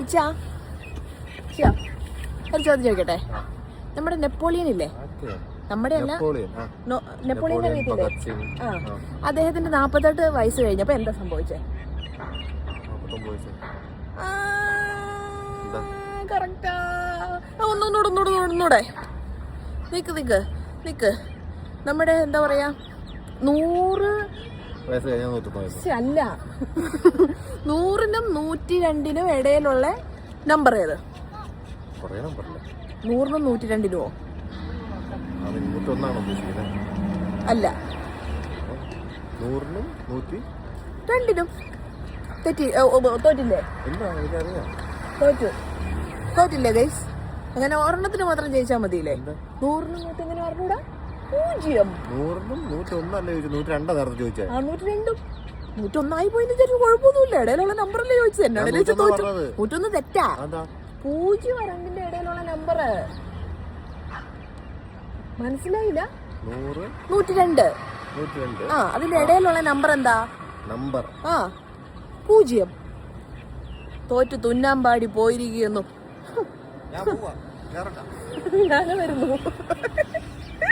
ഇച്ചാ ഒരു ചോദ്യം ചോദിക്കട്ടെ, നമ്മുടെ നെപ്പോളിയൻ ഇല്ലേ, നമ്മുടെ അല്ല, നെപ്പോളിയൻ അറിയത്തില്ലേ? ആ, അദ്ദേഹത്തിന്റെ 48 വയസ്സ് കഴിഞ്ഞപ്പോ എന്താ സംഭവിച്ചേ? കറക്റ്റാ. ഒന്നൂടെ നിക്ക്. നമ്മുടെ എന്താ പറയാ, 100 അല്ല, 100നും 102നും ഇടയിലുള്ള നമ്പർ ഏത്? 100നും 102നുമോ? അല്ല, 100നും 102നും. തോറ്റില്ലേ? തോറ്റില്ലേ ഗൈസ്? അങ്ങനെ ഒരെണ്ണത്തിന് മാത്രം ജയിച്ചാൽ മതിയില്ലേ? 100നും 100 എങ്ങനെ പറഞ്ഞൂടാ? 0. 100നും 101 ചോദിച്ചേ. 102 101 പോയിന്ന് വിചാരിച്ചു, കുഴപ്പമൊന്നുമില്ല. ഇടയിലുള്ള നമ്പറല്ലേ ചോദിച്ചത്? എന്നാണ് 101 തെറ്റാ. 0 2ന്റെ ഇടയിലുള്ള നമ്പർ മനസ്സിലായില്ല? 102. ആ, അതിന്റെ ഇടയിലുള്ള നമ്പർ എന്താ? ആ, 0. തോറ്റു തുന്നാൻ പാടി പോയിരിക്കുന്നു. ഞാൻ വരുന്നു.